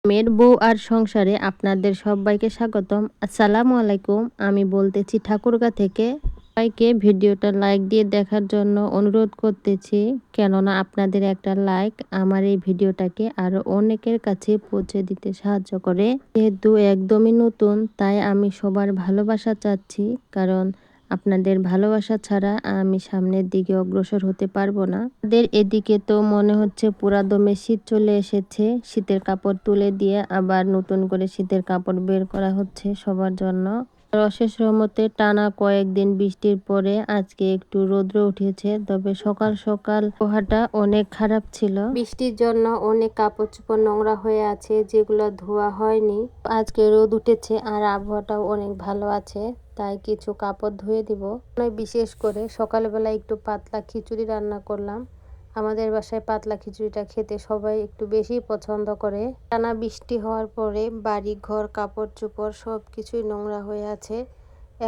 মেয়ের বউ আর সংসারে আপনাদের সবাইকে স্বাগতম। আসসালামু আলাইকুম। আমি বলতেছি ঠাকুরগা থেকে। সবাইকে ভিডিওটা লাইক দিয়ে দেখার জন্য অনুরোধ করতেছি, কেননা আপনাদের একটা লাইক আমার এই ভিডিওটাকে আরো অনেকের কাছে পৌঁছে দিতে সাহায্য করে। যেহেতু একদমই নতুন, তাই আমি সবার ভালোবাসা চাচ্ছি, কারণ আপনাদের ভালোবাসা ছাড়া আমি সামনের দিকে অগ্রসর হতে পারবো না। আমাদের এদিকে তো মনে হচ্ছে পুরা দমে শীত চলে এসেছে। শীতের কাপড় তুলে দিয়ে আবার নতুন করে শীতের কাপড় বের করা হচ্ছে সবার জন্য। অশেষ রহমতে টানা কয়েকদিন বৃষ্টির পরে আজকে একটু রৌদ্র উঠেছে, তবে সকাল সকাল আবহাওয়াটা অনেক খারাপ ছিল। বৃষ্টির জন্য অনেক কাপড় চোপড় নোংরা হয়ে আছে, যেগুলো ধোয়া হয়নি। আজকে রোদ উঠেছে আর আবহাওয়াটাও অনেক ভালো আছে, তাই কিছু কাপড় ধুয়ে দিব। বিশেষ করে সকালবেলা একটু পাতলা খিচুড়ি রান্না করলাম। আমাদের বাসায় পাতলা খিচুড়িটা খেতে সবাই একটু বেশি পছন্দ করে। টানা বৃষ্টি হওয়ার পরে বাড়ি ঘর কাপড় চোপড় সব কিছুই নোংরা হয়ে আছে।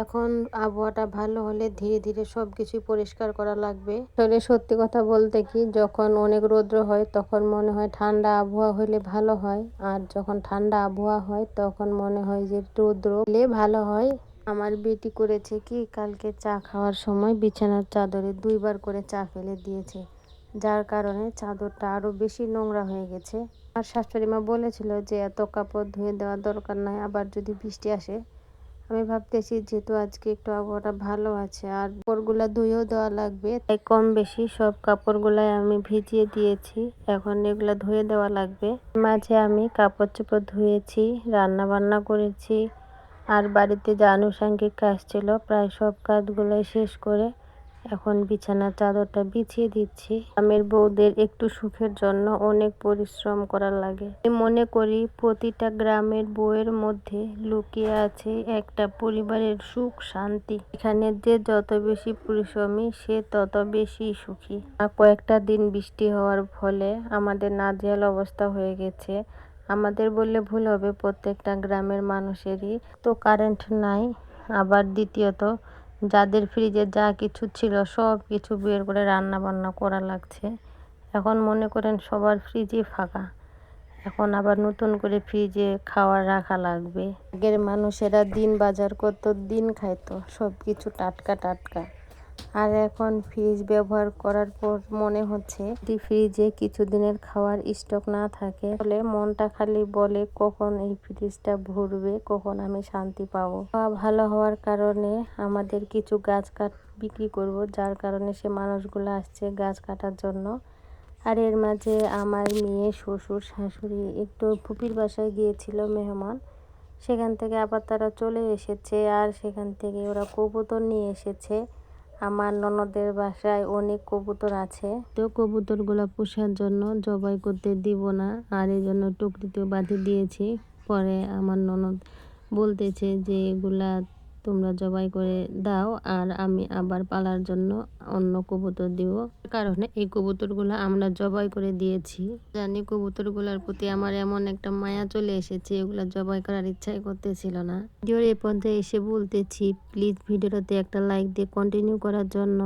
এখন আবহাওয়াটা ভালো হলে ধীরে ধীরে সব কিছুই পরিষ্কার করা লাগবে। আসলে সত্যি কথা বলতে কি, যখন অনেক রৌদ্র হয় তখন মনে হয় ঠান্ডা আবহাওয়া হলে ভালো হয়, আর যখন ঠান্ডা আবহাওয়া হয় তখন মনে হয় যে রৌদ্র হলে ভালো হয়। আমার বেটি করেছে কি, কালকে চা খাওয়ার সময় বিছানার চাদরে 2বার করে চা ফেলে দিয়েছে, যার কারণে চাদরটা আরো বেশি নোংরা হয়ে গেছে। আর শাশুড়ি মা বলেছিল যে এত কাপড় ধুয়ে দেওয়ার দরকার নাই, আবার যদি বৃষ্টি আসে। আমি ভাবতেছি যেহেতু আজকে একটু আবহাওয়াটা ভালো আছে আর কাপড়গুলা ধুয়েও দেওয়া লাগবে, তাই কম বেশি সব কাপড়গুলাই আমি ভিজিয়ে দিয়েছি। এখন এগুলা ধুয়ে দেওয়া লাগবে। মাঝে আমি কাপড় চোপড় ধুয়েছি, রান্না বান্না করেছি, আর বাড়িতে যে আনুষঙ্গিক কাজ ছিল প্রায় সব কাজগুলোই শেষ করে এখন বিছানার চাদরটা বিছিয়ে দিচ্ছি। গ্রামের বউদের একটু সুখের জন্য অনেক পরিশ্রম করার লাগে। আমি মনে করি প্রতিটা গ্রামের বউয়ের মধ্যে লুকিয়ে আছে একটা পরিবারের সুখ শান্তি। এখানে যে যত বেশি পরিশ্রমী সে তত বেশি সুখী। আর কয়েকটা দিন বৃষ্টি হওয়ার ফলে আমাদের নাজেহাল অবস্থা হয়ে গেছে। আমাদের বললে ভুল হবে, প্রত্যেকটা গ্রামের মানুষেরই। তো কারেন্ট নাই, আবার দ্বিতীয়ত যাদের ফ্রিজে যা কিছু ছিল সব কিছু বের করে রান্না বান্না করা লাগছে। এখন মনে করেন সবার ফ্রিজই ফাঁকা, এখন আবার নতুন করে ফ্রিজে খাবার রাখা লাগবে। আগের মানুষেরা দিন বাজার করতো, দিন খাইতো সব কিছু টাটকা টাটকা, আর এখন ফ্রিজ ব্যবহার করার পর মনে হচ্ছে যদি ফ্রিজে কিছুদিনের খাওয়ার স্টক না থাকে তাহলে মনটা খালি বলে কখন এই ফ্রিজটা ভরবে, কখন আমি শান্তি পাবো। ভালো হওয়ার কারণে আমাদের কিছু গাছ কাঠ বিক্রি করব, যার কারণে সে মানুষগুলো আসছে গাছ কাটার জন্য। আর এর মাঝে আমার মেয়ে, শ্বশুর, শাশুড়ি একটু ফুপির বাসায় গিয়েছিল মেহমান, সেখান থেকে আবার তারা চলে এসেছে। আর সেখান থেকে ওরা কবুতর নিয়ে এসেছে। আমার ননদের বাসায় অনেক কবুতর আছে, তো কবুতরগুলো পোষার জন্য জবাই করতে দিব না, আর এই জন্য টুকরিতেও বাঁধে দিয়েছি। পরে আমার ননদ বলতেছে যে এগুলা তোমরা জবাই করে দাও, আর আমি আবার পালার জন্য অন্য কবুতর দিব। কারণে এই কবুতরগুলো আমরা জবাই করে দিয়েছি। জানি কবুতরগুলোর প্রতি আমার এমন একটা মায়া চলে এসেছে, এগুলা জবাই করার ইচ্ছাই করতেছিল না। ভিডিওর এই পর্যায়ে এসে বলতেছি প্লিজ ভিডিওটাতে একটা লাইক দিয়ে কন্টিনিউ করার জন্য,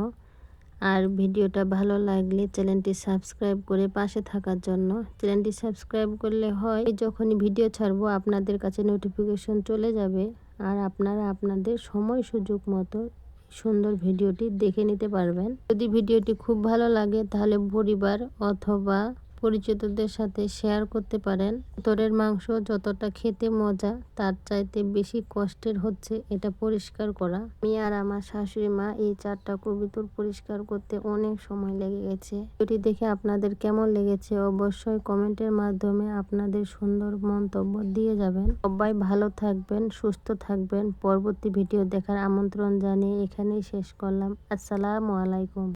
আর ভিডিওটা ভালো লাগলে চ্যানেলটি সাবস্ক্রাইব করে পাশে থাকার জন্য। চ্যানেলটি সাবস্ক্রাইব করলে হয় যখনই ভিডিও ছাড়বো আপনাদের কাছে নোটিফিকেশন চলে যাবে, আর আপনারা আপনাদের সময় সুযোগ মতো সুন্দর ভিডিওটি দেখে নিতে পারবেন। যদি ভিডিওটি খুব ভালো লাগে তাহলে পরিবার অথবা পরিচিতদের সাথে শেয়ার করতে পারেন। কবুতরের মাংস যতটা খেতে মজা, তার চাইতে বেশি কষ্টের হচ্ছে এটা পরিষ্কার করা। আমি আর আমার শাশুড়ি মা এই 4টা কবুতর পরিষ্কার করতে অনেক সময় লেগে গেছে। ভিডিওটি দেখে আপনাদের কেমন লেগেছে অবশ্যই কমেন্টের মাধ্যমে আপনাদের সুন্দর মন্তব্য দিয়ে যাবেন। সবাই ভালো থাকবেন, সুস্থ থাকবেন। পরবর্তী ভিডিও দেখার আমন্ত্রণ জানিয়ে এখানেই শেষ করলাম। আসসালামু আলাইকুম।